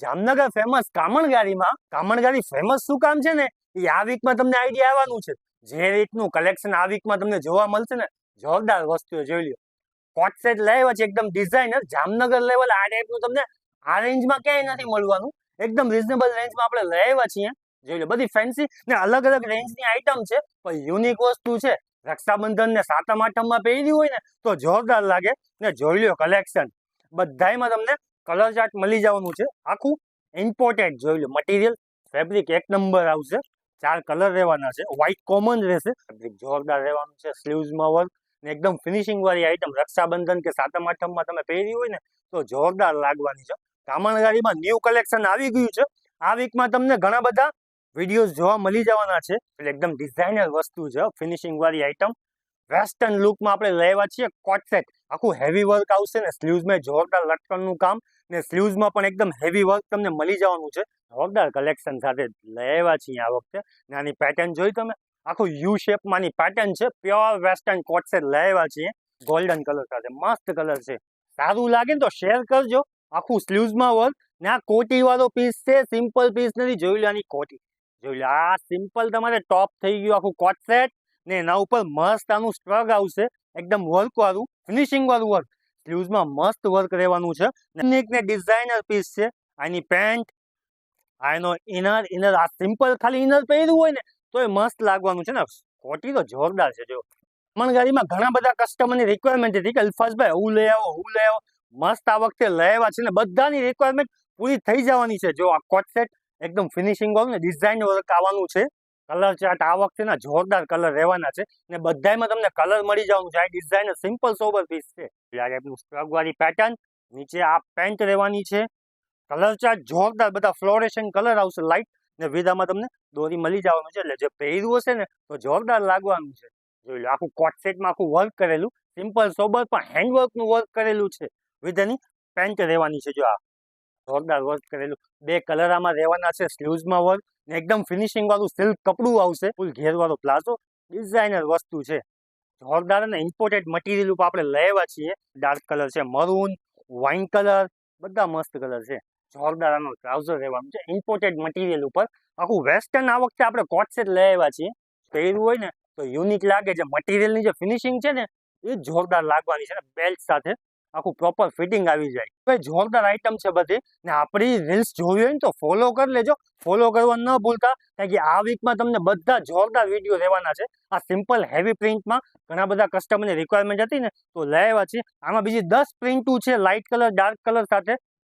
Jamnagar famous કામણગારી famous શું કામ છે ને એ આ વીકમાં તમને આઈડિયા આવવાનું છે. જે રીતનું કલેક્શન આ વીકમાં તમને જોવા મળશે ને જોરદાર વસ્તુઓ જોઈ લ્યો. કોટ સેટ લાવ્યા છે એકદમ ડિઝાઇનર જામનગર લેવલ. આ ટાઈપનું તમને આ રેન્જમાં ક્યાંય નથી મળવાનું. એકદમ રિઝનેબલ રેન્જમાં આપણે લઈ આવ્યા છીએ. જોઈ લો બધી ફેન્સી ને અલગ અલગ રેન્જની આઈટમ છે, પણ યુનિક વસ્તુ છે. રક્ષાબંધન ને સાતમ આઠમમાં પહેરી હોય ને તો જોરદાર લાગે. ને જોઈ લ્યો કલેક્શન બધાયમાં તમને કલર ચાર્ટ મળી જવાનું છે. આખું ઇમ્પોર્ટેડ જોઈ લો મટીરિયલ ફેબ્રિક એક નંબર આવશે. 4 કલર રહેવાના છે. વ્હાઈટ કોમન રહેશે, ફેબ્રિક જોરદાર રહેવાનું છે. સ્લીવ્સમાં વર્ક ને એકદમ ફિનિશિંગ વાળી આઈટમ. રક્ષાબંધન કે સાતમ આઠમમાં તમે પહેરી હોય ને તો જોરદાર લાગવાની છે. કામણગારીમાં ન્યૂ કલેક્શન આવી ગયું છે. આ વીકમાં તમને ઘણા બધા વિડીયોઝ જોવા મળી જવાના છે. એટલે એકદમ ડિઝાઇનર વસ્તુ છે, ફિનિશિંગ વાળી આઈટમ. વેસ્ટર્ન લુકમાં આપણે લેવા છીએ કોટ સેટ. આખું હેવી વર્ક આવશે ને સ્લીવ્સમાં જોરદાર લટકનનું કામ ને સ્લીવ્સમાં પણ એકદમ હેવી વર્ક તમને મળી જવાનું છે. જોરદાર કલેક્શન સાથે લેવા છીએ આ વખતે. ને આની પેટર્ન જોઈ તમે, આખું યુ શેપમાંની પેટર્ન છે. પ્યોર વેસ્ટર્ન કોટ સેટ લેવા છીએ ગોલ્ડન કલર સાથે. મસ્ત કલર છે. સારું લાગે ને તો શેર કરજો. આખું સ્લીવ્સમાં વર્ક ને આ કોટી વાળો પીસ છે, સિમ્પલ પીસ નથી. જોઈ લો આની કોટી જોઈ લો. આ સિમ્પલ તમારે ટોપ થઈ ગયું આખું કોટ સેટ ને એના ઉપર મસ્ત આનું સ્ટ્રગ આવશે, એકદમ વર્ક વાળું ફિનિશિંગ વાળું વર્ક. સ્લીવ્સમાં મસ્ત વર્ક રહેવાનું છે. યુનિક ને ડિઝાઇનર પીસ છે. આની પેન્ટ, આનો ઇનર આ સિમ્પલ ખાલી ઇનર પહેર્યું હોય ને તો એ મસ્ત લાગવાનું છે ને. કોટી તો જોરદાર છે. જો કામણગારીમાં ઘણા બધા કસ્ટમરની રિક્વાયરમેન્ટ હતી કે અલ્ફાઝભાઈ હું લઈ આવો. મસ્ત આ વખતે લેવા છે ને બધાની રિક્વાયરમેન્ટ પૂરી થઈ જવાની છે. જો આ કોટ સેટ એકદમ ફિનિશિંગ વાળું ને ડિઝાઇન વર્ક આવવાનું છે. કલર ચાર્ટ આ વખતે ના જોરદાર કલર રહેવાના છે ને બધામાં તમને કલર મળી જવાનું છે. આ ડિઝાઇનર સિમ્પલ સોબર પીસ છે. આ ટાઈપનું સ્ટ્રગ વાળી પેટર્ન, નીચે આ પેન્ટ રહેવાની છે. કલર ચાર્ટ જોરદાર, બધા ફ્લોરેશન કલર આવશે લાઇટ ને વિધામાં તમને દોરી મળી જવાનું છે. એટલે જે પહેર્યું હશે ને તો જોરદાર લાગવાનું છે. જોઈ લો આખું કોટ સેટમાં આખું વર્ક કરેલું, સિમ્પલ સોબર પણ હેન્ડવર્કનું વર્ક કરેલું છે. વિધ એની પેન્ટ રહેવાની છે. જો આ જોરદાર વર્ક કરેલું. 2 કલર આમાં રહેવાના છે. સ્લીવ્સમાં વર્ક ને એકદમ ફિનિશિંગ વાળું સિલ્ક કપડું આવશે. ફૂલ ઘેર વાળો પ્લાઝો, ડિઝાઇનર વસ્તુ છે. જોરદાર અને ઇમ્પોર્ટેડ મટીરિયલ ઉપર આપણે લેવા છીએ. ડાર્ક કલર છે, મરૂન, વાઇન કલર, બધા મસ્ત કલર છે. જોરદાર આનો ટ્રાઉઝર રહેવાનું છે. ઇમ્પોર્ટેડ મટીરિયલ ઉપર આખું વેસ્ટર્ન આ વખતે આપણે કોટ સેટ લઈ આવ્યા છીએ. પહેર્યું હોય ને તો યુનિક લાગે. જે મટીરિયલની જે ફિનિશિંગ છે ને એ જોરદાર લાગવાની છે ને બેલ્ટ સાથે આખું પ્રોપર ફિટિંગ આવી જાય. ભાઈ જોરદાર આઈટમ છે બધી. ને આપણી રીલ્સ જોવી હોય ને તો ફોલો કરી લેજો. ફોલો કરવા ન ભૂલતા, કારણ કે આ વીકમાં તમને બધા જોરદાર વિડીયો રહેવાના છે. આ સિમ્પલ હેવી પ્રિન્ટમાં ઘણા બધા કસ્ટમરની રિક્વાયરમેન્ટ હતી ને તો લઈ આવ્યા છીએ. આમાં બીજી 10 પ્રિન્ટો છે લાઇટ કલર ડાર્ક કલર સાથે.